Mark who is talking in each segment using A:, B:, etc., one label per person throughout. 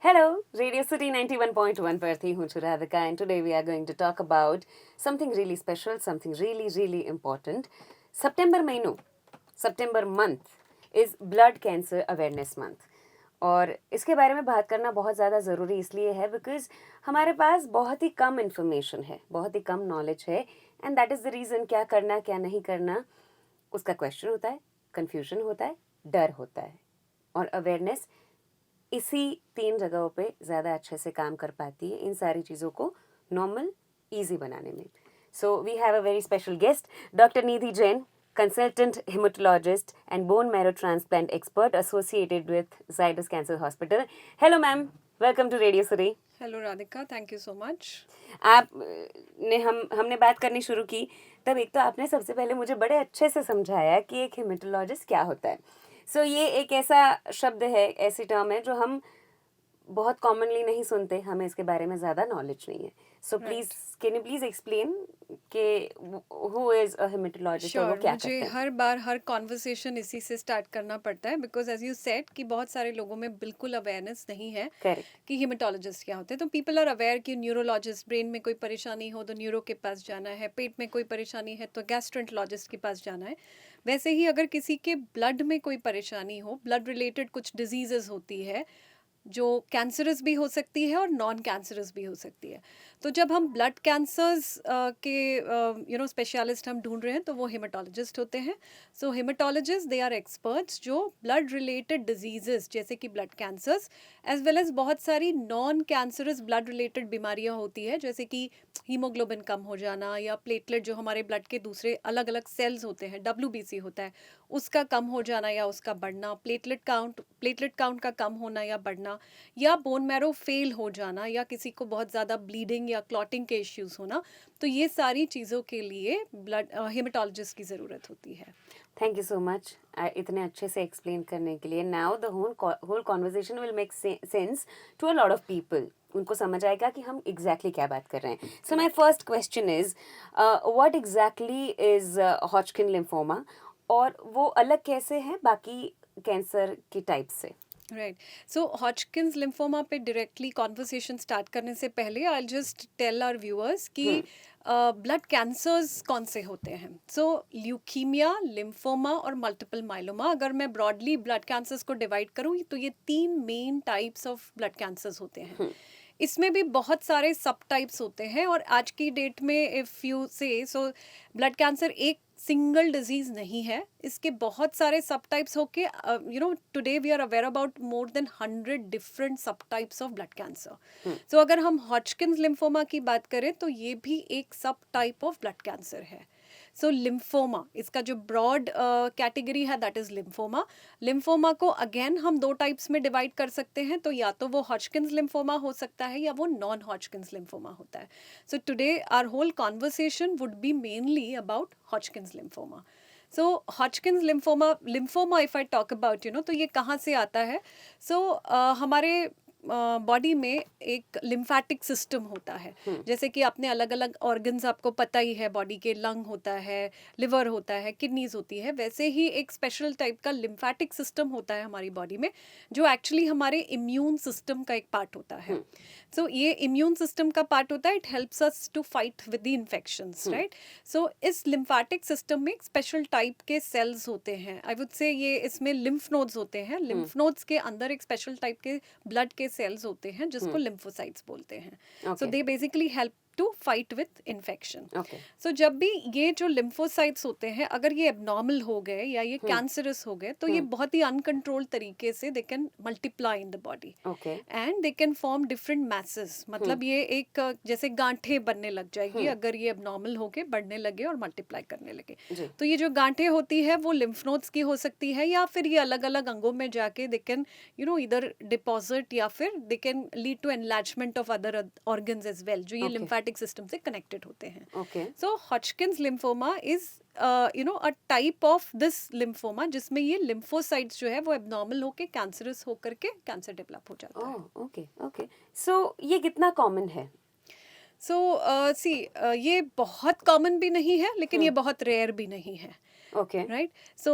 A: Hello, Radio City 91.1 पर थी हूँ Radhika and today we are going to talk about something really special, something really important. September महीनों, September month is Blood Cancer Awareness Month. और इसके बारे में बात करना बहुत ज़्यादा ज़रूरी इसलिए है बिकॉज हमारे पास बहुत ही कम इन्फॉर्मेशन है, बहुत ही कम नॉलेज है and that is the reason क्या करना क्या नहीं करना उसका क्वेश्चन होता है, कन्फ्यूजन होता है, डर होता है और अवेयरनेस इसी 3 जगहों पे ज़्यादा अच्छे से काम कर पाती है इन सारी चीज़ों को नॉर्मल ईजी बनाने में. So we have a very special guest doctor Nidhi Jain, consultant hematologist and bone marrow transplant expert associated with Zydus Cancer Hospital. Hello ma'am, welcome to Radio City.
B: Hello Radhika, thank you so much.
A: आप ने हमने बात करनी शुरू की तब एक तो आपने सबसे पहले मुझे बड़े अच्छे से समझाया कि एक हेमेटोलॉजिस्ट क्या होता है. सो ये एक ऐसा शब्द है, ऐसी टर्म है जो हम बहुत कॉमनली नहीं सुनते, हमें इसके बारे में ज़्यादा नॉलेज नहीं है. So please can you please explain कि हु इज़ अ हेमेटोलॉजिस्ट और वो क्या करते
B: मुझे
A: हैं.
B: हर बार हर कॉन्वर्सेशन इसी से स्टार्ट करना पड़ता है बिकॉज एज यू सेड कि बहुत सारे लोगों में बिल्कुल अवेयरनेस नहीं है
A: करेक्ट.
B: कि हेमेटोलॉजिस्ट क्या होते हैं. तो पीपल आर अवेयर कि न्यूरोलॉजिस्ट, ब्रेन में कोई परेशानी हो तो न्यूरो के पास जाना है, पेट में कोई परेशानी है तो गैस्ट्रोएंटरोलॉजिस्ट के पास जाना है. वैसे ही अगर किसी के ब्लड में कोई परेशानी हो, ब्लड रिलेटेड कुछ डिजीजेस होती है जो कैंसरस भी हो सकती है और नॉन कैंसरस भी हो सकती है. तो जब हम ब्लड कैंसर्स के स्पेशलिस्ट हम ढूंढ रहे हैं तो वो हेमाटोलॉजिस्ट होते हैं. So haematologist they are experts जो ब्लड रिलेटेड डिजीजेस जैसे कि blood cancers as well as बहुत सारी नॉन कैंसरस ब्लड रिलेटेड बीमारियां होती है जैसे कि हीमोग्लोबिन कम हो जाना या प्लेटलेट जो हमारे ब्लड के दूसरे अलग अलग सेल्स होते हैं, WBC होता है, उसका कम हो जाना या उसका बढ़ना, प्लेटलेट काउंट का कम होना या बढ़ना, या बोन मैरो फेल हो जाना या किसी को बहुत ज़्यादा ब्लीडिंग या क्लॉटिंग के इश्यूज होना. तो ये सारी चीज़ों के लिए ब्लड हेमेटोलॉजिस्ट की ज़रूरत होती है.
A: थैंक यू सो मच इतने अच्छे से एक्सप्लेन करने के लिए. Now the whole conversation will make sense to a lot of people. उनको समझ आएगा कि हम एग्जैक्टली क्या बात कर रहे हैं. So my first question is what exactly is Hodgkin lymphoma और वो अलग कैसे है बाकी कैंसर की टाइप से.
B: राइट. सो हॉजकिन्स लिम्फोमा पे डायरेक्टली कॉन्वर्सेशन स्टार्ट करने से पहले I just tell our viewers कि ब्लड कैंसर्स कौन से होते हैं. सो ल्यूकीमिया, लिम्फोमा और मल्टीपल माइलोमा, अगर मैं ब्रॉडली ब्लड कैंसर्स को डिवाइड करूँ तो ये 3 main types of blood cancers होते हैं. इसमें भी बहुत सारे सब टाइप्स होते हैं और आज की डेट में if you say so blood cancer एक सिंगल डिजीज नहीं है, इसके बहुत सारे सब टाइप्स होके today we are aware about more than 100 different subtypes of blood cancer. So अगर हम हॉजकिन्स लिम्फोमा की बात करें तो ये भी एक सब टाइप ऑफ ब्लड कैंसर है. सो लिम्फोमा, इसका जो ब्रॉड कैटेगरी है दैट इज लिम्फोमा. लिम्फोमा को अगेन हम 2 टाइप्स में डिवाइड कर सकते हैं, तो या तो वो हॉजकिन्स लिम्फोमा हो सकता है या वो नॉन हॉजकिन्स लिम्फोमा होता है. So today our whole conversation would be mainly about Hodgkin's lymphoma. So Hodgkin's lymphoma if I talk about तो ये कहाँ से आता है. सो हमारे बॉडी में एक लिम्फेटिक सिस्टम होता है. जैसे कि अपने अलग अलग ऑर्गन्स आपको पता ही है, बॉडी के लंग होता है, लिवर होता है, किडनीज होती है, वैसे ही एक स्पेशल टाइप का लिम्फेटिक सिस्टम होता है हमारी बॉडी में जो एक्चुअली हमारे इम्यून सिस्टम का एक पार्ट होता है. सो ये इम्यून सिस्टम का पार्ट होता है, it helps us to fight with the infections, right. So इस लिम्फेटिक सिस्टम में एक स्पेशल टाइप के सेल्स होते हैं. आई वुड से ये इसमें लिम्फ नोड्स होते हैं. लिम्फ नोड्स के अंदर एक स्पेशल टाइप के ब्लड के सेल्स होते हैं जिसको लिम्फोसाइट्स बोलते हैं. So they basically help to fight with infection. So जब भी ये जो लिम्फोसाइट्स होते हैं अगर ये एबनॉर्मल हो गए या ये कैंसरस हो गए तो ये बहुत ही अनकंट्रोल तरीके से they can multiply in the body and they can form different masses. मतलब ये एक जैसे गांठें बनने लग जाएगी अगर ये एबनॉर्मल होके बढ़ने लगे और मल्टीप्लाई करने लगे. तो ये जो गांठें होती है वो लिम्फ नोड्स की हो सकती है या फिर ये अलग अलग अंगों में जाके दे कैन इधर डिपॉजिट या फिर they can lead to enlargement of other organs as well जो ये लिम्फेटिक सिस्टम से कनेक्टेड होते हैं. So Hodgkin's lymphoma is a type of this lymphoma जिसमें ये लिम्फोसाइट्स जो है वो एबनॉर्मल होके कैंसरस होकर के कैंसर डेवलप हो जाता है.
A: ओके. सो ये कितना कॉमन है.
B: सो सी ये बहुत कॉमन भी नहीं है, लेकिन ये बहुत रेयर भी नहीं है,
A: okay.
B: Right? So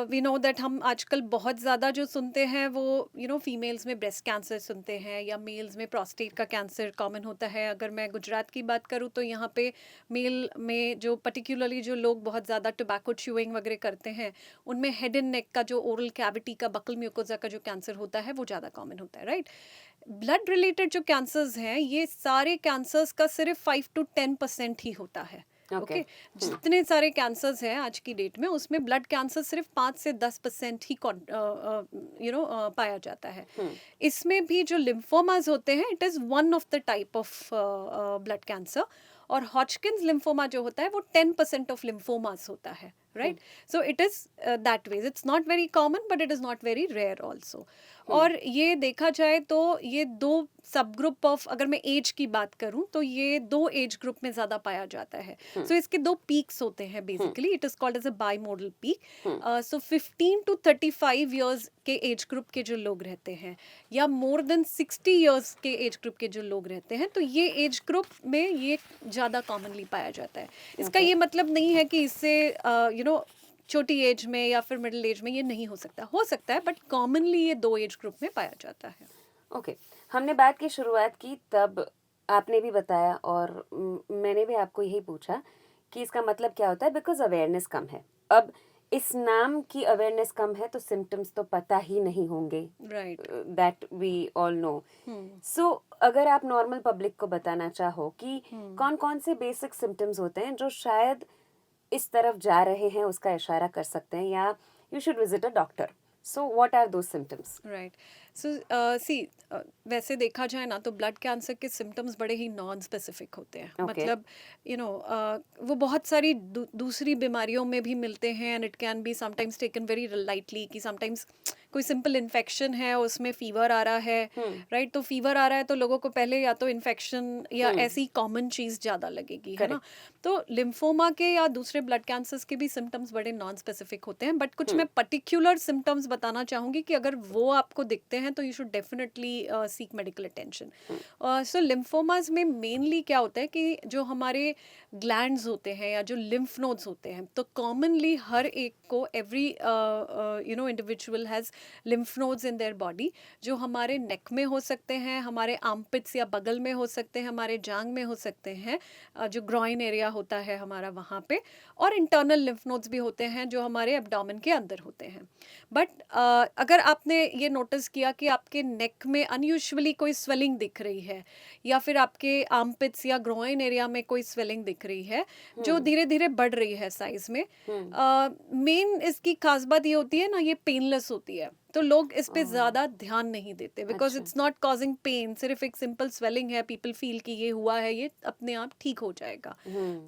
B: we know that हम आजकल बहुत ज़्यादा जो सुनते हैं वो फीमेल्स में ब्रेस्ट कैंसर सुनते हैं, या मेल्स में प्रोस्टेट का कैंसर कॉमन होता है। अगर मैं गुजरात की बात करूँ तो यहाँ पे मेल में जो पर्टिकुलरली जो लोग बहुत ज़्यादा टोबैको च्यूइंग वगैरह करते हैं, उनमें हेड एंड नेक का जो ओरल कैविटी का बकल म्यूकोजा का जो कैंसर होता है वो ज़्यादा कॉमन होता है, राइट? ब्लड रिलेटेड जो कैंसर्स हैं, ये सारे कैंसर्स का सिर्फ 5 to 10% ही होता है।
A: ओके।
B: ओके, जितने सारे कैंसर्स हैं आज की डेट में, उसमें ब्लड कैंसर सिर्फ 5 से 10% ही पाया जाता है। इसमें भी जो लिम्फोमास होते हैं, it is one of the type of blood cancer. और हॉचकिन्स लिम्फोमा जो होता है वो 10% ऑफ लिम्फोमास होता है, right? So it is that ways, it's not very common but it is not very rare also. और ये देखा जाए तो ये दो सब ग्रुप ऑफ, अगर मैं एज की बात करूं तो ये दो एज ग्रुप में ज़्यादा पाया जाता है। सो इसके दो पीक्स होते हैं basically, it is called as a bimodal peak. So 15 to 35 years के एज ग्रुप के जो लोग रहते हैं, या मोर देन 60 ईयर्स के एज ग्रुप के जो लोग रहते हैं, तो ये एज ग्रुप में ये ज़्यादा कॉमनली पाया जाता है। इसका ये मतलब नहीं है कि इससे छोटी एज में या फिर मिडिल एज में ये नहीं हो सकता है, बट कॉमनली ये दो एज ग्रुप में पाया जाता है।
A: ओके। हमने बात की शुरुआत की तब आपने भी बताया और मैंने भी आपको यही पूछा कि इसका मतलब क्या होता है, बिकॉज अवेयरनेस कम है। अब इस नाम की अवेयरनेस कम है तो सिम्टम्स तो पता ही नहीं होंगे,
B: right.
A: That we all know. So अगर आप नॉर्मल पब्लिक को बताना चाहो कि कौन कौन से बेसिक सिम्टम्स होते हैं जो शायद इस तरफ जा रहे हैं, उसका इशारा कर सकते हैं, या you should visit a doctor, so what are those symptoms?
B: Right. So see, वैसे देखा जाए ना तो ब्लड कैंसर के सिम्टम्स बड़े ही नॉन स्पेसिफिक होते हैं।
A: Okay.
B: मतलब वो बहुत सारी दूसरी बीमारियों में भी मिलते हैं, and it can be sometimes taken very lightly, कि समटाइम्स कोई सिंपल इन्फेक्शन है, उसमें फीवर आ रहा है, राइट? तो फीवर आ रहा है तो लोगों को पहले या तो इन्फेक्शन या ऐसी कॉमन चीज़ ज़्यादा लगेगी, है ना? तो लिम्फोमा के या दूसरे ब्लड कैंसर्स के भी सिम्टम्स बड़े नॉन स्पेसिफिक होते हैं, बट कुछ मैं पर्टिकुलर सिम्टम्स बताना चाहूँगी कि अगर वो आपको दिखते हैं तो you should definitely seek medical attention. So lymphomas में मेनली क्या होता है कि जो हमारे ग्लैंड्स होते हैं या जो लिम्फ नोड्स होते हैं, तो कॉमनली हर एक को every individual has lymph nodes in their body, जो हमारे नेक में हो सकते हैं, हमारे आर्मपिट्स या बगल में हो सकते हैं, हमारे जांग में हो सकते हैं, जो ग्रॉइन एरिया होता है हमारा वहाँ पे, और इंटरनल लिम्फ नोड्स भी होते हैं जो हमारे एब्डोमेन के अंदर होते हैं। बट अगर आपने ये नोटिस किया कि आपके नेक में अनयूजुअली कोई स्वेलिंग दिख रही है, या फिर आपके आर्मपिट्स या ग्रॉइन एरिया में कोई स्वेलिंग दिख रही है जो धीरे धीरे बढ़ रही है साइज में, मेन इसकी खास बात ये होती है ना, ये पेनलेस होती है, तो लोग इस पे ज़्यादा ध्यान नहीं देते, बिकॉज
A: अच्छा।
B: इट्स नॉट कॉजिंग पेन, सिर्फ एक सिंपल स्वेलिंग है, पीपल फील कि ये हुआ है, ये अपने आप ठीक हो जाएगा।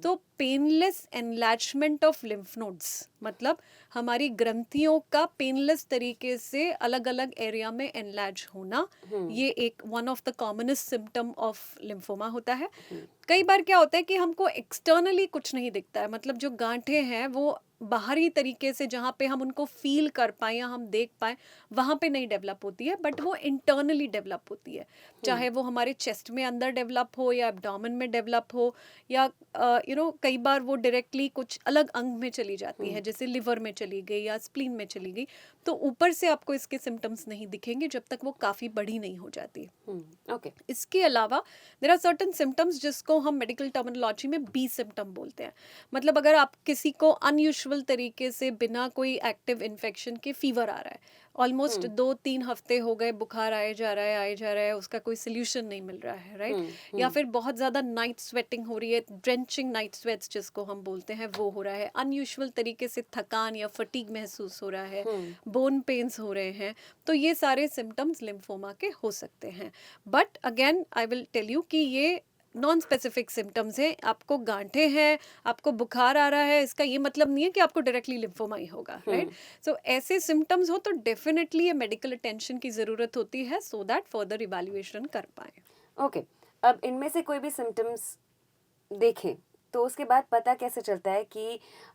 B: तो पेनलेस एनलैर्जमेंट ऑफ लिम्फ नोड्स, मतलब हमारी ग्रंथियों का पेनलेस तरीके से अलग अलग एरिया में एनलार्ज होना, ये एक one of the commonest symptom of lymphoma होता है। कई बार क्या होता है कि हमको एक्सटर्नली कुछ नहीं दिखता है, मतलब जो गांठें हैं वो बाहरी तरीके से जहाँ पे हम उनको फील कर पाए या हम देख पाए, वहाँ पे नहीं डेवलप होती है, बट वो इंटरनली डेवलप होती है, चाहे वो हमारे चेस्ट में अंदर डेवलप हो या एब्डोमेन में डेवलप हो, या कई बार वो डायरेक्टली कुछ अलग अंग में चली जाती है, जैसे लिवर में चली गई या स्प्लीन में चली गई, तो ऊपर से आपको इसके सिम्टम्स नहीं दिखेंगे जब तक वो काफ़ी बड़ी नहीं हो जाती।
A: ओके।
B: इसके अलावा देयर आर सर्टेन सिम्टम्स जिसको हम मेडिकल टर्मिनोलॉजी में बी सिम्टम बोलते हैं। मतलब अगर आप किसी को अनयूजुअल तरीके से बिना कोई एक्टिव इन्फेक्शन के फीवर आ रहा है, ऑलमोस्ट 2-3 हफ्ते हो गए, बुखार आए जा रहा है, उसका कोई सोल्यूशन नहीं मिल रहा है, राइट? या फिर बहुत ज़्यादा नाइट स्वेटिंग हो रही है, ड्रेंचिंग नाइट स्वेट्स जिसको हम बोलते हैं, वो हो रहा है, अनयूजुअल तरीके से थकान या फटीग महसूस हो रहा है, बोन पेन्स हो रहे हैं, तो ये सारे सिम्टम्स लिम्फोमा के हो सकते हैं। But again I will tell you कि ये नॉन स्पेसिफिक सिम्टम्स हैं। आपको गांठें हैं, आपको बुखार आ रहा है, इसका ये मतलब नहीं है कि आपको डायरेक्टली लिम्फोमा ही होगा, राइट? सो ऐसे सिम्टम्स हो तो डेफिनेटली ये मेडिकल अटेंशन की ज़रूरत होती है, सो दैट फर्दर इवैल्यूएशन कर पाएँ।
A: ओके। अब इनमें से कोई भी सिम्टम्स देखें तो उसके बाद पता कैसे चलता है कि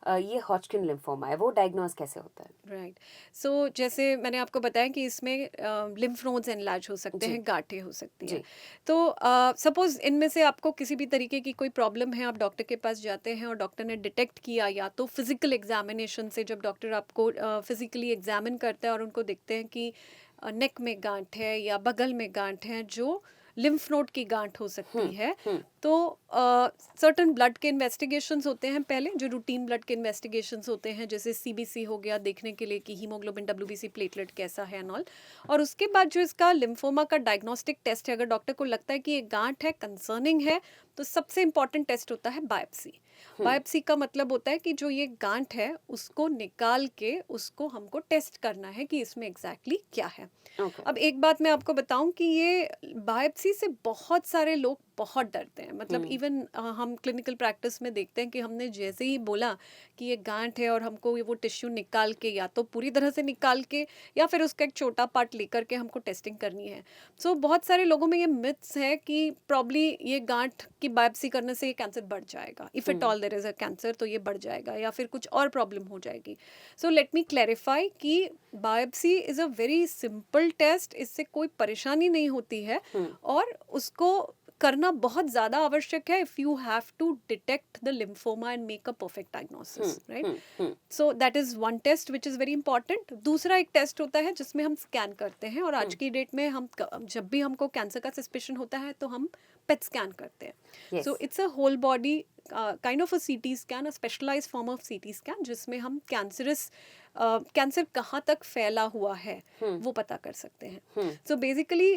A: ये हॉजकिन लिम्फोमा है, वो डायग्नोज कैसे होता है?
B: राइट। सो जैसे मैंने आपको बताया कि इसमें लिम्फ नोड्स एनलार्ज हो सकते
A: जी।
B: हैं, गांठें हो सकती हैं।
A: जी।
B: तो सपोज इनमें से आपको किसी भी तरीके की कोई प्रॉब्लम है, आप डॉक्टर के पास जाते हैं और डॉक्टर ने डिटेक्ट किया, या तो फिजिकल एग्जामिनेशन से जब डॉक्टर आपको फिजिकली एग्जामिन करता है और उनको देखते हैं कि नेक में गांठ है या बगल में गांठ है जो लिम्फ नोड की गांठ हो सकती है, तो सर्टन ब्लड के इन्वेस्टिगेशंस होते हैं पहले, जो रूटीन ब्लड के इन्वेस्टिगेशंस होते हैं, जैसे सीबीसी हो गया, देखने के लिए कि हीमोग्लोबिन डब्ल्यूबीसी प्लेटलेट कैसा है एंड ऑल। और उसके बाद जो इसका लिम्फोमा का डायग्नोस्टिक टेस्ट है, अगर डॉक्टर को लगता है कि ये गांठ है, कंसर्निंग है, तो सबसे इंपॉर्टेंट टेस्ट होता है बायोप्सी। बायोप्सी का मतलब होता है कि जो ये गांठ है उसको निकाल के उसको हमको टेस्ट करना है कि इसमें एग्जैक्टली क्या है।
A: ओके।
B: अब एक बात मैं आपको बताऊं कि ये बायोप्सी से बहुत सारे लोग बहुत डरते हैं, मतलब इवन हम क्लिनिकल प्रैक्टिस में देखते हैं कि हमने जैसे ही बोला कि ये गांठ है और हमको ये वो टिश्यू निकाल के, या तो पूरी तरह से निकाल के या फिर उसका एक छोटा पार्ट लेकर के हमको टेस्टिंग करनी है। सो बहुत सारे लोगों में ये मिथ्स है कि प्रॉब्ली ये गांठ की बायोप्सी करने से ये कैंसर बढ़ जाएगा, if at all there is a cancer तो ये बढ़ जाएगा या फिर कुछ और प्रॉब्लम हो जाएगी। सो लेट मी क्लैरिफाई कि biopsy is a very simple test, इससे कोई परेशानी नहीं होती है और उसको करना बहुत ज़्यादा आवश्यक है if you have to detect the lymphoma and make a perfect diagnosis, right. So that is one test which is very important. दूसरा एक टेस्ट होता है जिसमें हम स्कैन करते हैं, और आज की डेट में हम जब भी हमको कैंसर का सस्पिशन होता है तो हम पेट स्कैन करते हैं। So it's a whole body kind of a CT scan, a specialised form of CT scan, जिसमें हम कैंसर कहाँ तक फैला हुआ है वो पता कर सकते हैं। सो बेसिकली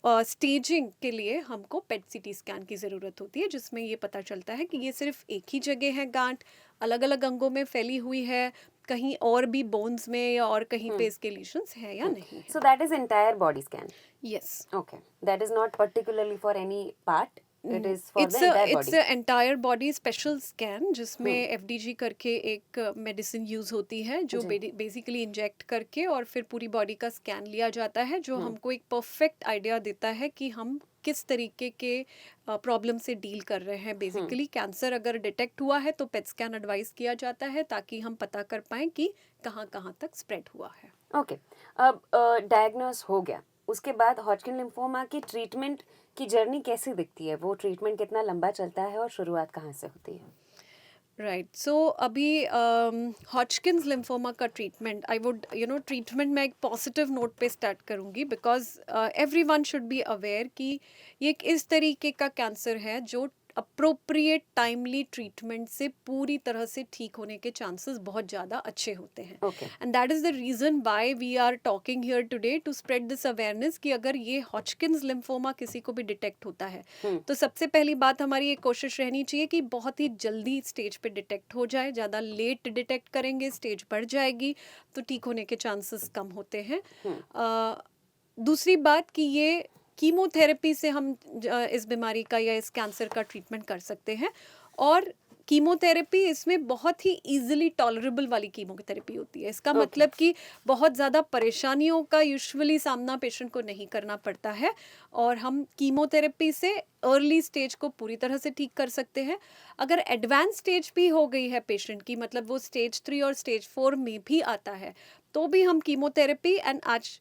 B: स्टेजिंग के लिए हमको पेट सीटी स्कैन की ज़रूरत होती है, जिसमें ये पता चलता है कि ये सिर्फ एक ही जगह है गांठ, अलग अलग अंगों में फैली हुई है, कहीं और भी बोन्स में या और कहीं पे इसके लीशंस है या नहीं है।
A: So that is entire body scan.
B: Yes.
A: Okay. That is not particularly for any part. It is for the entire
B: it's
A: body.
B: Entire body special scan, जिसमें एफडीजी करके एक मेडिसिन यूज होती है जो बेसिकली इंजेक्ट करके और फिर पूरी बॉडी का स्कैन लिया जाता है, जो हमको एक परफेक्ट आइडिया देता है कि हम किस तरीके के प्रॉब्लम से डील कर रहे हैं। बेसिकली कैंसर अगर डिटेक्ट हुआ है तो पेट स्कैन एडवाइस किया जाता है, ताकि हम पता कर पाएं कि कहाँ कहाँ तक स्प्रेड हुआ है।
A: Okay. अब डायग्नोस हो गया, उसके बाद हॉजकिन लिम्फोमा की ट्रीटमेंट की जर्नी कैसी दिखती है? वो ट्रीटमेंट कितना लंबा चलता है और शुरुआत कहाँ से होती है?
B: राइट। सो अभी हॉजकिन्स लिम्फोमा का ट्रीटमेंट, आई वुड ट्रीटमेंट मैं एक पॉजिटिव नोट पे स्टार्ट करूँगी, because everyone should be aware कि ये एक इस तरीके का कैंसर है जो अप्रोप्रिएट टाइमली ट्रीटमेंट से पूरी तरह से ठीक होने के चांसेस बहुत ज़्यादा अच्छे होते हैं।
A: Okay.
B: And that is the reason why we are talking here today, to spread this awareness कि अगर ये हॉजकिन्स लिम्फोमा किसी को भी डिटेक्ट होता है तो सबसे पहली बात हमारी ये कोशिश रहनी चाहिए कि बहुत ही जल्दी स्टेज पे डिटेक्ट हो जाए। ज़्यादा लेट डिटेक्ट करेंगे, स्टेज बढ़ जाएगी तो ठीक होने के चांसेस कम होते हैं। दूसरी बात कि ये कीमोथेरेपी से हम इस बीमारी का या इस कैंसर का ट्रीटमेंट कर सकते हैं, और कीमोथेरेपी इसमें बहुत ही इजीली टॉलरेबल वाली कीमोथेरेपी होती है। इसका मतलब कि बहुत ज़्यादा परेशानियों का यूजुअली सामना पेशेंट को नहीं करना पड़ता है, और हम कीमोथेरेपी से अर्ली स्टेज को पूरी तरह से ठीक कर सकते हैं। अगर एडवांस स्टेज भी हो गई है पेशेंट की, मतलब वो स्टेज 3 और स्टेज 4 में भी आता है, तो भी हम कीमोथेरेपी, एंड आज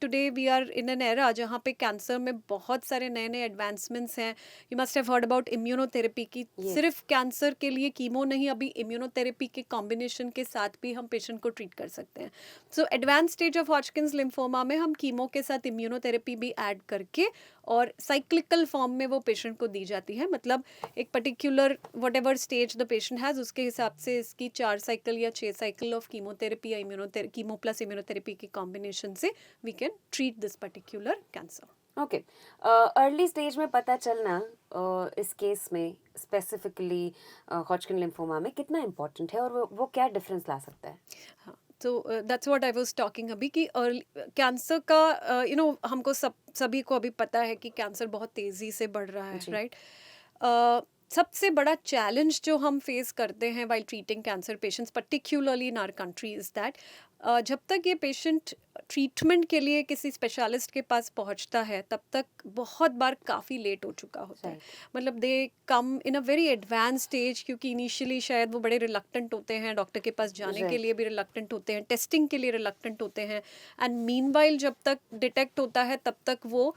B: today we are in an era जहाँ पे कैंसर में बहुत सारे नए नए एडवांसमेंट्स हैं। You must have heard about immunotherapy की। सिर्फ कैंसर के लिए कीमो नहीं, अभी इम्यूनोथेरेपी के कॉम्बिनेशन के साथ भी हम पेशेंट को ट्रीट कर सकते हैं। So advance stage of Hodgkin's lymphoma में हम कीमो के साथ इम्यूनोथेरेपी भी ऐड करके और साइक्लिकल फॉर्म में वो पेशेंट को दी जाती है। मतलब एक particular whatever stage the patient has, उसके हिसाब से इसकी 4 साइकिल या 6 साइकिल ऑफ कीमोथेरेपी या कीमो प्लस इम्यूनोथेरेपी के कॉम्बिनेशन से we can treat this particular cancer.
A: Okay. Early stage में पता चलना इस केस में स्पेसिफिकली हॉजकिन लिम्फोमा में कितना इम्पोर्टेंट है, और वो क्या डिफरेंस ला सकता है?
B: हाँ, तो that's what I was talking अभी कि अर्ली कैंसर का हमको सभी को अभी पता है कि कैंसर बहुत तेज़ी से बढ़ रहा है, राइट। सबसे बड़ा चैलेंज जो हम फेस करते हैं while treating cancer patients particularly in our country is that जब तक ये पेशेंट ट्रीटमेंट के लिए किसी स्पेशलिस्ट के पास पहुंचता है तब तक बहुत बार काफ़ी लेट हो चुका होता है.
A: Right.
B: मतलब दे कम इन अ वेरी एडवांस स्टेज, क्योंकि इनिशियली शायद वो बड़े रिलक्टेंट होते हैं, डॉक्टर के पास जाने के
A: Right.
B: लिए भी रिलक्टेंट होते हैं, टेस्टिंग के लिए रिलक्टेंट होते हैं. एंड मीनवाइल जब तक डिटेक्ट होता है तब तक वो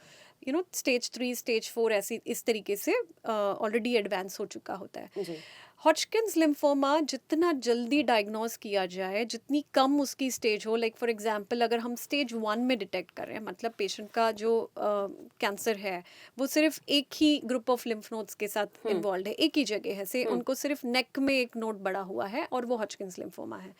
B: स्टेज 3 स्टेज 4 ऐसी इस तरीके से ऑलरेडी एडवांस हो चुका होता है.
A: जी.
B: हॉजकिंस लिम्फोमा जितना जल्दी डायग्नोज किया जाए, जितनी कम उसकी स्टेज हो, लाइक फॉर एग्जांपल अगर हम स्टेज 1 में डिटेक्ट कर रहे हैं, मतलब पेशेंट का जो कैंसर है वो सिर्फ एक ही ग्रुप ऑफ लिम्फ नोड्स के साथ इन्वॉल्व है, एक ही जगह है, से उनको सिर्फ नेक में एक नोड बड़ा हुआ है और वो हॉजकिंस लिम्फोमा है.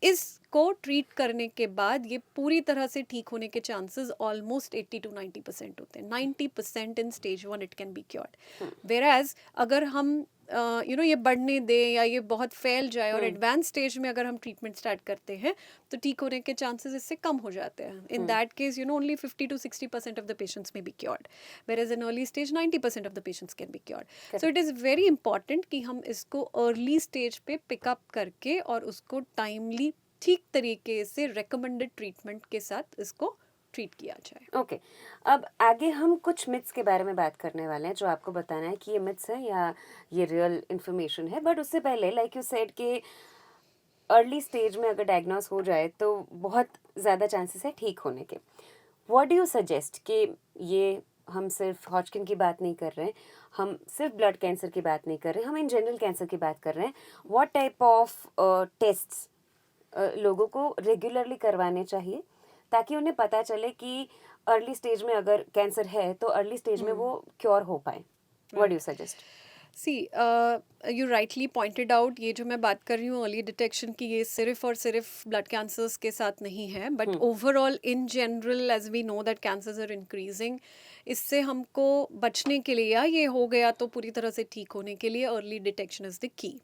B: इसको ट्रीट करने के बाद ये पूरी तरह से ठीक होने के चांसेस ऑलमोस्ट 80 to 90% होते हैं. 90% in stage 1 it can be cured. Whereas अगर हम ये बढ़ने दें या ये बहुत फैल जाए और एडवांस स्टेज में अगर हम ट्रीटमेंट स्टार्ट करते हैं तो ठीक होने के चांसेस इससे कम हो जाते हैं. In that case only 50 to 60% of the patients में be cured, whereas in early stage 90% of the patients can be cured. So it is very important कि हम इसको अर्ली स्टेज पे पिकअप करके और उसको टाइमली ठीक तरीके से रिकमेंडेड ट्रीटमेंट के साथ इसको ट्रीट किया जाए.
A: ओके. अब आगे हम कुछ मिथ्स के बारे में बात करने वाले हैं जो आपको बताना है कि ये मिथ्स है या ये रियल इन्फॉर्मेशन है. बट उससे पहले लाइक यू सेड कि अर्ली स्टेज में अगर डायग्नोस हो जाए तो बहुत ज़्यादा चांसेस है ठीक होने के. व्हाट डू यू सजेस्ट कि ये हम सिर्फ हॉजकिन की बात नहीं कर रहे हैं, हम सिर्फ ब्लड कैंसर की बात नहीं कर रहे हैं, हम इन जनरल कैंसर की बात कर रहे हैं. व्हाट टाइप ऑफ टेस्ट्स लोगों को रेगुलरली करवाने चाहिए ताकि उन्हें पता चले कि अर्ली स्टेज में अगर कैंसर है तो अर्ली स्टेज में वो क्योर हो पाए. What do you suggest?
B: See you rightly pointed out, ये जो मैं बात कर रही हूँ अर्ली डिटेक्शन की, ये सिर्फ और सिर्फ ब्लड कैंसर्स के साथ नहीं है, but overall in general as we know that cancers are increasing. इससे हमको बचने के लिए, या ये हो गया तो पूरी तरह से ठीक होने के लिए early detection is the key.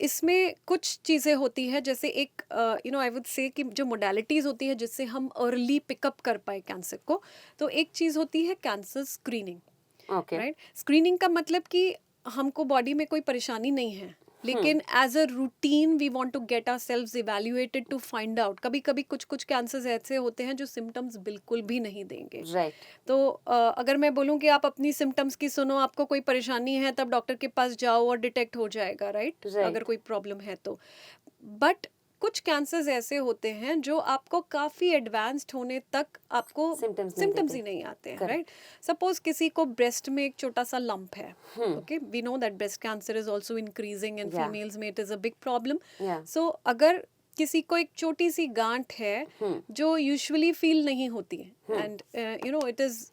B: इसमें कुछ चीज़ें होती है, जैसे एक आई वुड से कि जो मोडालिटीज़ होती है जिससे हम अर्ली पिकअप कर पाए कैंसर को. तो एक चीज़ होती है cancer screening.
A: Okay.
B: Right. Screening का मतलब कि हमको बॉडी में कोई परेशानी नहीं है, लेकिन as a routine we want to get ourselves evaluated to find out. कभी कभी कुछ कुछ कैंसर्स ऐसे होते हैं जो सिम्टम्स बिल्कुल भी नहीं देंगे.
A: राइट.
B: तो अगर मैं बोलूँ कि आप अपनी सिम्टम्स की सुनो, आपको कोई परेशानी है तब डॉक्टर के पास जाओ और डिटेक्ट हो जाएगा. राइट. अगर कोई प्रॉब्लम है तो. बट कुछ कैंसर्स ऐसे होते हैं जो आपको काफ़ी एडवांस्ड होने तक आपको सिम्टम्स ही नहीं आते हैं. राइट. सपोज किसी को ब्रेस्ट में एक छोटा सा लंप है. Okay, we know that breast cancer is also increasing in females में, it is a big problem. So अगर किसी को एक छोटी सी गांठ है जो यूजुअली फील नहीं होती है, and it is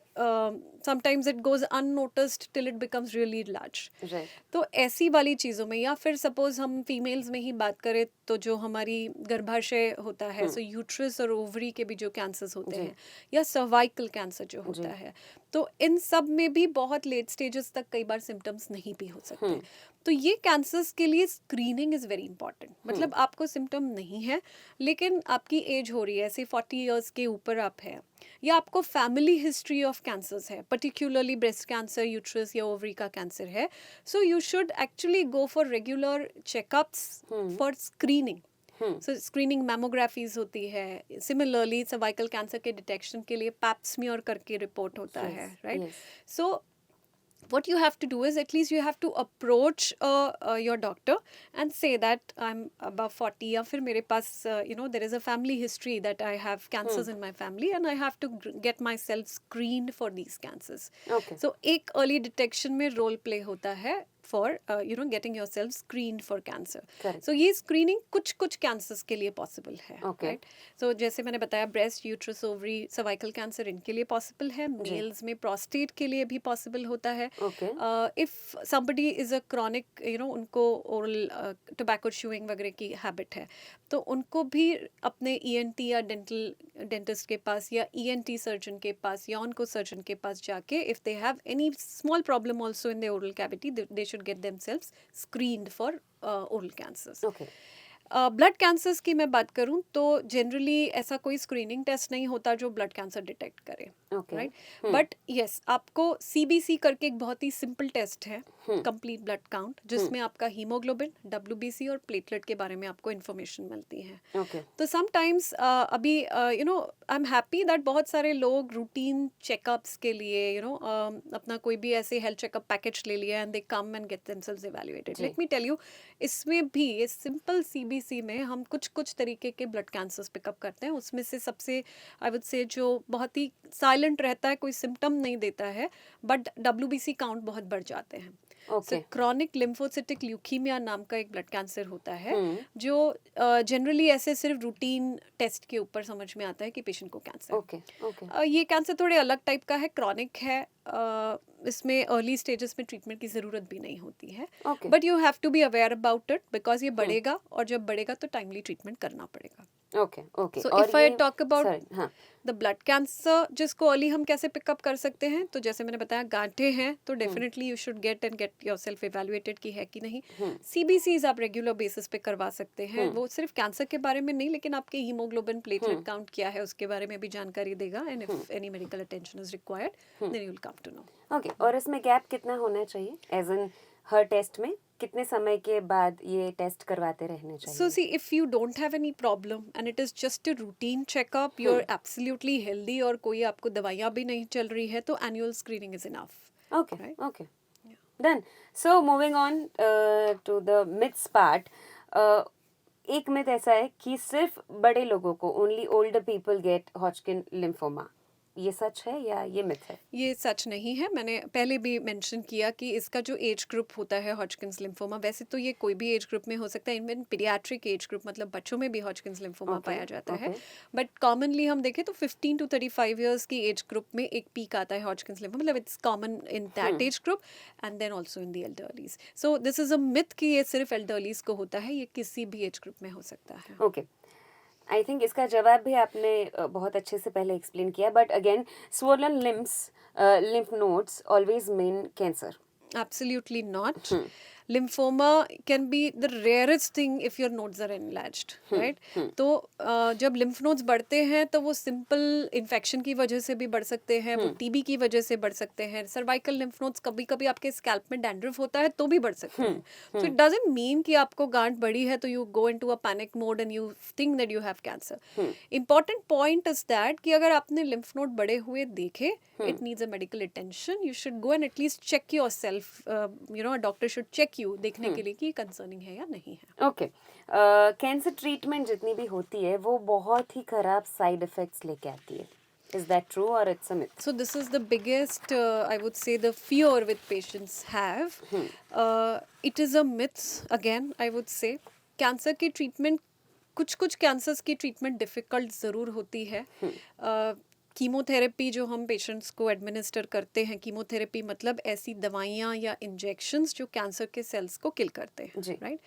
B: sometimes it goes unnoticed till it becomes really large.
A: Right.
B: तो ऐसी वाली चीज़ों में, या फिर सपोज हम फीमेल्स में ही बात करें तो जो हमारी गर्भाशय होता है, सो यूट्रस और ओवरी के भी जो कैंसर्स होते हैं, या सर्वाइकल कैंसर जो होता है, तो इन सब में भी बहुत लेट स्टेजेस तक कई बार सिम्टम्स नहीं भी हो सकते. तो ये कैंसर्स के लिए स्क्रीनिंग इज़ वेरी इंपॉर्टेंट. मतलब आपको सिम्टम नहीं है लेकिन आपकी एज हो रही है, ऐसे 40 ईयर्स के ऊपर आप है, या आपको फैमिली हिस्ट्री ऑफ कैंसर्स है, पर्टिकुलरली ब्रेस्ट कैंसर, यूट्रस या ओवरी का कैंसर है, so you should actually go for regular checkups for screening. So screening mammographies होती है. सिमिलरली सर्वाइकल कैंसर के डिटेक्शन के लिए पैप स्मीयर करके रिपोर्ट होता है. Right. So what you have to do is at least you have to approach your doctor and say that I'm above 40, या फिर मेरे पास there is a family history that I have cancers in my family and I have to get myself screened for these cancers.
A: Okay.
B: So एक early detection में role play होता है for getting yourself screened for cancer.
A: Correct.
B: So ये screening कुछ कुछ cancers के लिए possible है.
A: Okay.
B: Right? So जैसे मैंने बताया breast, uterus, ovary, cervical cancer इनके लिए possible है. Males में prostate के लिए भी possible होता है.
A: Okay.
B: If somebody is a chronic उनको oral tobacco chewing वगैरह की habit है, तो उनको भी अपने ENT या डेंटिस्ट के पास या ENT सर्जन के पास या ऑन्को सर्जन के पास जाके if they have any small problem also in the oral cavity, they should get themselves screened for oral cancers.
A: Okay.
B: Blood cancers की मैं बात करूं तो जनरली ऐसा कोई स्क्रीनिंग टेस्ट नहीं होता जो ब्लड कैंसर डिटेक्ट करे.
A: Okay.
B: राइट। बट यस, आपको सीबीसी करके एक बहुत ही सिंपल टेस्ट है, कंप्लीट ब्लड काउंट, जिसमें आपका हीमोग्लोबिन, डब्ल्यूबीसी और प्लेटलेट के बारे में आपको इन्फॉर्मेशन मिलती है।
A: Okay.
B: तो समटाइम्स अभी आई एम हैप्पी दैट बहुत सारे लोग रूटीन चेकअप्स के लिए अपना कोई भी ऐसे हेल्थ चेकअप पैकेज ले लिया and they come and get themselves evaluated.
A: जी।
B: लेट मी टेल यू, इसमें भी ये सिंपल सीबीसी में हम कुछ कुछ तरीके के ब्लड कैंसर्स पिकअप करते हैं। उसमें से सबसे आई वुड से जो बहुत ही साइलेंट रहता है, कोई सिम्टम नहीं देता है, बट डब्ल्यूबीसी काउंट बहुत बढ़ जाते हैं।
A: Okay.
B: क्रॉनिक लिम्फोसिटिक ल्यूकीमिया नाम का एक ब्लड कैंसर होता है,
A: हम्म।
B: जो जनरली ऐसे सिर्फ रूटीन टेस्ट के ऊपर समझ में आता है कि पेशेंट को कैंसर है।
A: Okay. Okay.
B: ये कैंसर थोड़े अलग टाइप का है, क्रॉनिक है। इसमें अर्ली स्टेजेस में ट्रीटमेंट की ज़रूरत भी नहीं होती है,
A: Okay.
B: But you have to be aware about it because ये बढ़ेगा, और जब बढ़ेगा तो टाइमली ट्रीटमेंट करना पड़ेगा।
A: Okay. Okay.
B: सो
A: और
B: इफ आई
A: ये-
B: टॉक अबाउट
A: sorry, हाँ.
B: द ब्लड कैंसर, जिसको अर्ली हम कैसे पिकअप कर सकते हैं, तो जैसे मैंने बताया गांठें हैं तो definitely you should get yourself evaluated की है कि नहीं। सीबीसीज आप रेगुलर बेसिस पे करवा सकते हैं, वो सिर्फ कैंसर के बारे में नहीं, लेकिन आपके हीमोग्लोबिन, प्लेटलेट काउंट क्या है उसके बारे में भी जानकारी देगा, and if any medical attention is required then you will come to know.
A: Okay, और इसमें गैप कितना होना चाहिए, एज इन हर टेस्ट में कितने समय के बाद ये टेस्ट करवाते रहने चाहिए?
B: So see, if you don't have any problem and it is just a routine checkup, you're absolutely healthy और कोई आपको दवाइयाँ भी नहीं चल रही है, तो annual screening is enough.
A: Okay,
B: Right?
A: okay. Done. So moving on to the myths part. एक myth ऐसा है कि सिर्फ बड़े लोगों को, only older people get Hodgkin lymphoma. ये सच है या ये मिथ है?
B: ये सच नहीं है। मैंने पहले भी मेंशन किया कि इसका जो एज ग्रुप होता है हॉजकिंस लिम्फोमा, वैसे तो ये कोई भी एज ग्रुप में हो सकता है, इवन पीडियाट्रिक एज ग्रुप, मतलब बच्चों में भी हॉजकिंस लिम्फोमा
A: Okay,
B: पाया जाता है।
A: okay.
B: बट कॉमनली हम देखें तो 15 to 35 ईयर्स की एज ग्रुप में एक पीक आता है हॉजकिंस लिम्फोमा, मतलब it's common in that age group and then also in the elderlies. So this is a myth कि ये सिर्फ एल्डरलीज को होता है, ये किसी भी एज ग्रुप में हो सकता है।
A: ओके, आई थिंक इसका जवाब भी आपने बहुत अच्छे से पहले एक्सप्लेन किया, but again swollen limbs, lymph nodes always mean cancer?
B: Absolutely not. Lymphoma can be the rarest thing if your nodes are enlarged, right? तो जब lymph nodes बढ़ते हैं तो वो simple infection की वजह से भी बढ़ सकते हैं, वो TB की वजह से बढ़ सकते हैं, cervical lymph nodes कभी कभी आपके scalp में dandruff होता है तो भी बढ़ सकते हैं। So it doesn't mean कि आपको गांठ बढ़ी है तो you go into a panic mode and you think that you have cancer. Important point is that कि अगर आपने lymph node बढ़े हुए देखे, it needs a medical attention. You should go and at least check yourself. A doctor should check you, देखने के लिए कि कंसर्निंग है या नहीं है।
A: ओके, कैंसर ट्रीटमेंट जितनी भी होती है वो बहुत ही खराब साइड इफेक्ट्स लेके आती है। Is that true or it's a myth?
B: So this is the biggest, I would say, the fear which patients have. It is a myth again, I would say. Cancer की treatment, कुछ cancers की treatment difficult ज़रूर होती है। Chemotherapy जो हम patients को administer करते हैं, कीमोथेरेपी मतलब ऐसी दवाइयाँ या इंजेक्शंस जो कैंसर के सेल्स को किल करते हैं,
A: जी।
B: राइट?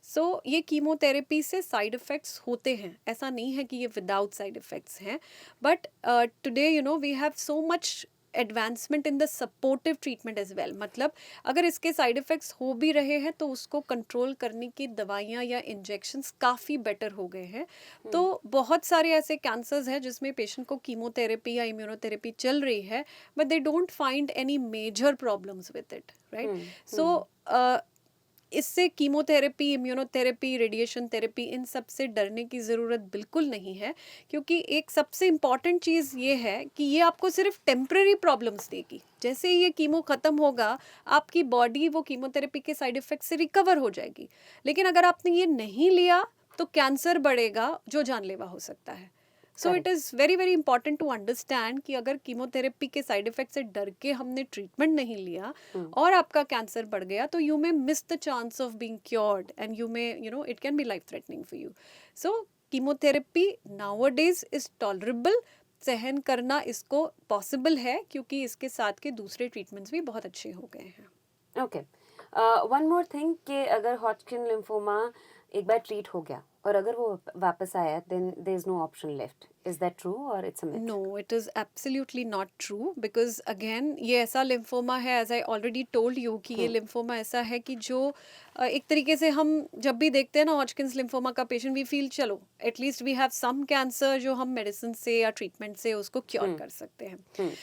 B: सो ये कीमोथेरेपी से साइड इफ़ेक्ट्स होते हैं, ऐसा नहीं है कि ये विदाउट साइड इफ़ेक्ट्स हैं, but today we have so much advancement in the supportive treatment as well. मतलब अगर इसके साइड इफ़ेक्ट्स हो भी रहे हैं तो उसको कंट्रोल करने की दवाइयाँ या इंजेक्शंस काफ़ी बेटर हो गए हैं। तो बहुत सारे ऐसे कैंसर्स हैं जिसमें पेशेंट को कीमोथेरेपी या इम्यूनोथेरेपी चल रही है, but they don't find any major problems with it, right? So इससे कीमोथेरेपी, इम्यूनोथेरेपी, रेडिएशन थेरेपी, इन सब से डरने की ज़रूरत बिल्कुल नहीं है, क्योंकि एक सबसे इम्पॉर्टेंट चीज़ ये है कि ये आपको सिर्फ टेम्पररी प्रॉब्लम्स देगी। जैसे ही ये कीमो ख़त्म होगा, आपकी बॉडी वो कीमोथेरेपी के साइड इफ़ेक्ट से रिकवर हो जाएगी। लेकिन अगर आपने ये नहीं लिया तो कैंसर बढ़ेगा जो जानलेवा हो सकता है। So it is very very important to understand कि अगर कीमोथेरेपी के साइड इफेक्ट से डर के हमने ट्रीटमेंट नहीं लिया और आपका कैंसर बढ़ गया, तो you may miss the chance of being cured and you may it can B life threatening for you. So chemotherapy nowadays is tolerable, सहन करना इसको पॉसिबल है, क्योंकि इसके साथ के दूसरे ट्रीटमेंट्स भी बहुत अच्छे हो गए हैं।
A: ओके, वन मोर थिंग कि अगर हॉजकिन लिम्फोमा एक बार ट्रीट हो गया और अगर वो वापस आया then there is no option left, is that true और it's a myth?
B: No, it is absolutely not true because again ये ऐसा लिम्फोमा है, as I already told you, कि ये लिम्फोमा ऐसा है कि जो एक तरीके से हम जब भी देखते हैं ना हॉजकिंस लिम्फोमा का पेशेंट, वी फील चलो at least we have some cancer जो हम मेडिसिन से या ट्रीटमेंट से उसको क्योर कर सकते हैं.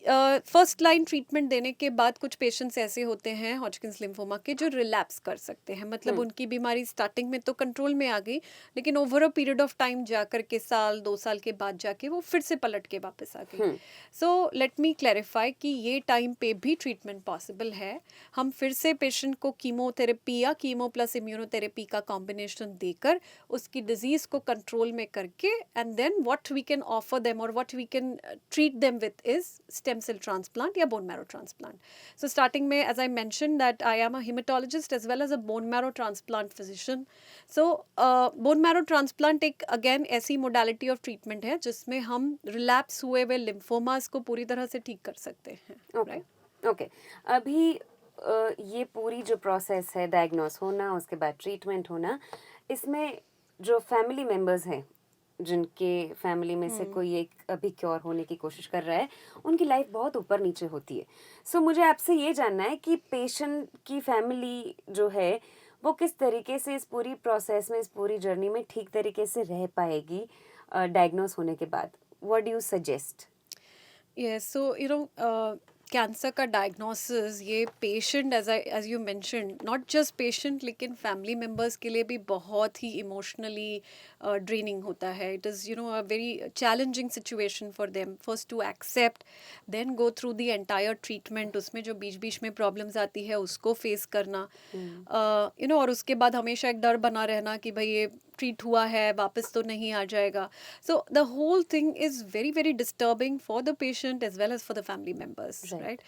B: फर्स्ट लाइन ट्रीटमेंट देने के बाद कुछ पेशेंट्स ऐसे होते हैं हॉजकिंस लिम्फोमा के जो रिलैप्स कर सकते हैं, मतलब उनकी बीमारी स्टार्टिंग में तो कंट्रोल में आ गई लेकिन over a period of time जा कर के साल 2 साल के बाद जाके वो फिर से पलट के वापस आ गई. सो लेट मी क्लैरिफाई कि ये टाइम पे भी ट्रीटमेंट पॉसिबल है. हम फिर से पेशेंट को कीमोथेरेपी या कीमो प्लस इम्यूनोथेरेपी का कॉम्बिनेशन देकर उसकी डिजीज को कंट्रोल में करके and then what we can offer them और what we can treat them with is stem cell transplant या bone marrow transplant. So starting में as I mentioned that I am a hematologist as well as a bone marrow transplant physician. So bone marrow transplant एक again ऐसी modality of treatment है जिसमें हम relapse हुए हुए lymphomas को पूरी तरह से ठीक कर सकते हैं.
A: Okay okay. अभी ये पूरी जो प्रोसेस है डायग्नोस होना उसके बाद ट्रीटमेंट होना, इसमें जो फैमिली मेंबर्स हैं जिनके फैमिली में से कोई एक अभी क्योर होने की कोशिश कर रहा है, उनकी लाइफ बहुत ऊपर नीचे होती है. सो मुझे आपसे ये जानना है कि पेशेंट की फैमिली जो है वो किस तरीके से इस पूरी प्रोसेस में, इस पूरी जर्नी में ठीक तरीके से रह पाएगी डायग्नोस होने के बाद. What do you suggest?
B: Yes, so cancer का डायग्नोसिस ये patient as you mention, not just patient लेकिन फैमिली मेम्बर्स के लिए भी बहुत ही इमोशनली ड्रेनिंग होता है. It is a very challenging situation for them first to accept, then go through the entire treatment. उसमें जो बीच बीच में प्रॉब्लम्स आती है उसको फेस करना, और उसके बाद हमेशा एक डर बना रहना कि भाई ये ट्रीट हुआ है वापस तो नहीं आ जाएगा. So the whole thing is very very disturbing for the patient as well as for the family members, right.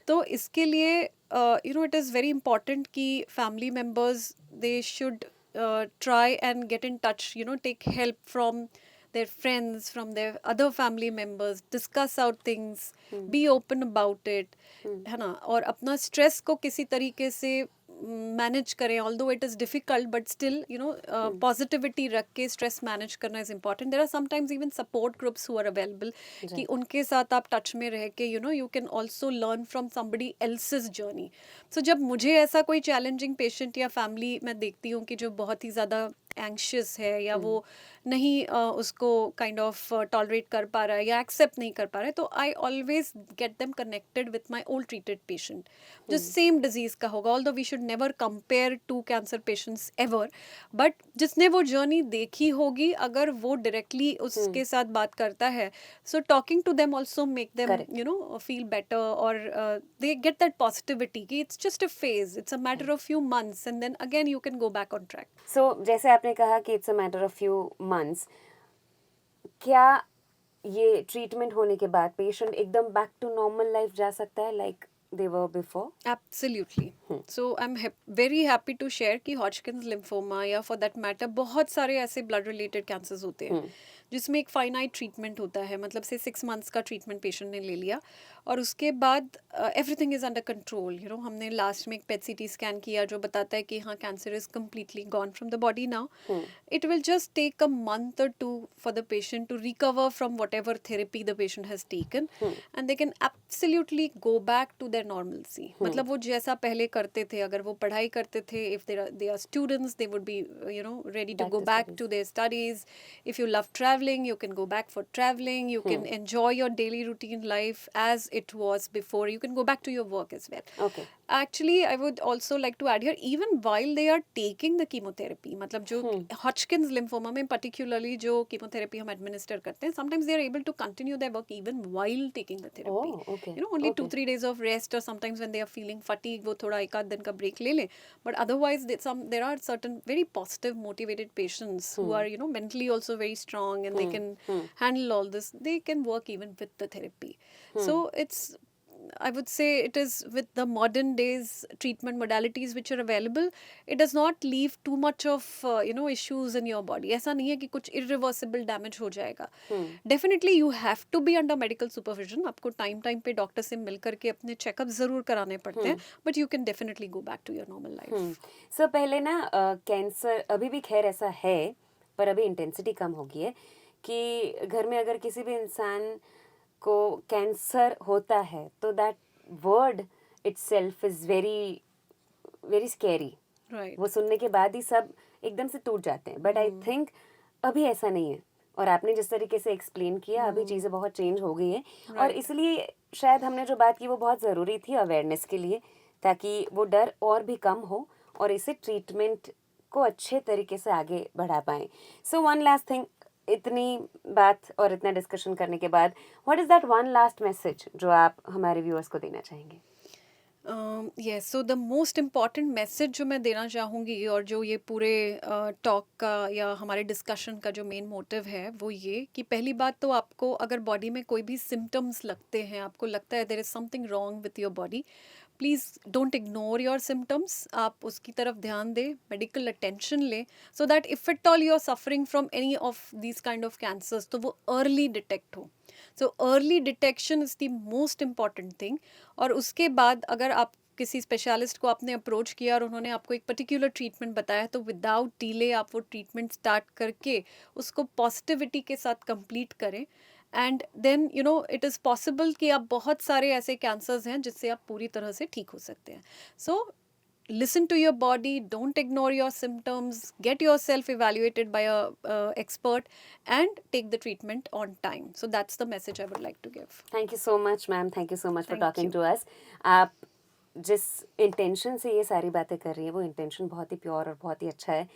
B: तो इसके लिए इट इज़ वेरी इम्पॉर्टेंट कि family members they should try and get in touch, take help from their friends, from their other family members, discuss out things, be open about it, है ना. और अपना stress को किसी तरीके से manage करें, although it is difficult but still positivity रख के स्ट्रेस मैनेज करना is important. There are sometimes even support groups who are available कि उनके साथ आप टच में रह के you can also learn from somebody else's journey. So जब मुझे ऐसा कोई चैलेंजिंग पेशेंट या फैमिली मैं देखती हूँ कि जो बहुत ही ज़्यादा एंक्शियस है या वो नहीं उसको काइंड ऑफ टॉलरेट कर पा रहा है या एक्सेप्ट नहीं कर पा रहा है, तो I always get them connected with my old treated patient जो सेम डिजीज़ का होगा. Although we should never compare to cancer patients ever, but जिसने वो जर्नी देखी होगी अगर वो डायरेक्टली उसके साथ बात करता है, so talking to them also make them feel better और दे गेट दैट पॉजिटिविटी कि it's just a phase, it's a matter of few months and then again you can go back on track.
A: So जैसे आपने कहा कि it's a matter of few months, क्या ये treatment होने के बाद पेशेंट एकदम बैक टू नॉर्मल लाइफ जा सकता है like they were before?
B: Absolutely. So I'm very happy to share कि हॉजकिंस लिम्फोमा या फॉर दैट मैटर बहुत सारे ऐसे ब्लड रिलेटेड कैंसर्स होते हैं जिसमें एक फाइनाइट ट्रीटमेंट होता है, मतलब से 6 मंथ्स का ट्रीटमेंट पेशेंट ने ले लिया और उसके बाद एवरीथिंग इज़ अंडर कंट्रोल. हमने लास्ट में एक पेट CT स्कैन किया जो बताता है कि हाँ cancer is completely gone from the body now. It will just take a month और 2 for the patient to recover from whatever therapy the patient has taken and they can absolutely go back to their normalcy. मतलब वो जैसा पहले करते थे, अगर वो पढ़ाई करते थे, if they are students they would be ready to go back to their studies. If you love traveling, you can go back for traveling, you can enjoy your daily routine life as it was before, you can go back to your work as well.
A: Okay.
B: Actually I would also like to add here, even while they are taking the chemotherapy, मतलब जो Hodgkin's lymphoma में particularly जो chemotherapy हम administer करते हैं, sometimes they are able to continue their work even while taking the therapy.
A: Oh, okay.
B: Only 2-3 days of rest or sometimes when they are feeling fatigue वो थोड़ा एक आध दिन का break ले लें, but otherwise there are certain very positive motivated patients who are mentally also very strong and they can handle all this, they can work even with the therapy. So it's I would say it is with the modern days treatment modalities which are available, it does not leave too much of issues in your body. ऐसा नहीं है कि कुछ irreversible damage हो जाएगा. Definitely you have to be under medical supervision. आपको time पे doctor से मिल करके अपने चेकअप ज़रूर कराने पड़ते हैं, but you can definitely go back to your normal life.
A: सो पहले ना कैंसर अभी भी खैर ऐसा है, पर अभी इंटेंसिटी कम हो गई है कि घर में अगर किसी भी इंसान को कैंसर होता है तो that word itself is very very scary.
B: Right.
A: वो सुनने के बाद ही सब एकदम से टूट जाते हैं. बट आई थिंक अभी ऐसा नहीं है. और आपने जिस तरीके से एक्सप्लेन किया, अभी चीज़ें बहुत चेंज हो गई हैं. और इसलिए शायद हमने जो बात की वो बहुत ज़रूरी थी अवेयरनेस के लिए, ताकि वो डर और भी कम हो और इसे ट्रीटमेंट को अच्छे तरीके से आगे बढ़ा पाएँ. सो वन लास्ट थिंग, इतनी बात और इतना डिस्कशन करने के बाद, what is that one last message जो आप हमारे व्यूअर्स को देना चाहेंगे?
B: Yes, so the most important message जो मैं देना चाहूँगी, और जो ये पूरे टॉक का या हमारे डिस्कशन का जो मेन मोटिव है, वो ये कि पहली बात तो आपको अगर बॉडी में कोई भी सिम्टम्स लगते हैं, आपको लगता है there is something wrong with your body, please don't ignore your symptoms. आप उसकी तरफ ध्यान दें, मेडिकल अटेंशन लें, so that if at all you are suffering from any of these kind of cancers, तो वो अर्ली डिटेक्ट हो. So early detection is the most important thing. और उसके बाद अगर आप किसी स्पेशलिस्ट को आपने अप्रोच किया और उन्होंने आपको एक पर्टिकुलर ट्रीटमेंट बताया, तो विदाउट डिले आप वो ट्रीटमेंट स्टार्ट करके उसको पॉजिटिविटी के साथ कंप्लीट करें. And then it is possible कि आप बहुत सारे ऐसे कैंसर्स हैं जिससे आप पूरी तरह से ठीक हो सकते हैं. सो listen to your body, don't ignore your symptoms, get yourself evaluated by a expert, and take the treatment on time. So that's the message I would like to give.
A: Thank you so much ma'am, thank you so much for
B: Thank
A: talking to us. आप जिस intention से ये सारी बातें कर रही हैं, वो इंटेंशन बहुत ही प्योर और बहुत ही अच्छा है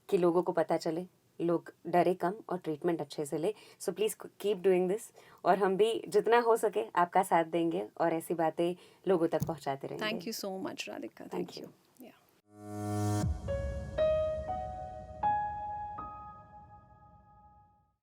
A: कि लोगों को पता चले, लोग डरे कम और ट्रीटमेंट अच्छे से ले. So please keep doing this, और हम भी जितना हो सके आपका साथ देंगे और ऐसी बातें लोगों तक पहुंचाते रहेंगे.
B: Thank you so much, Radhika.
A: Thank you.
B: Yeah.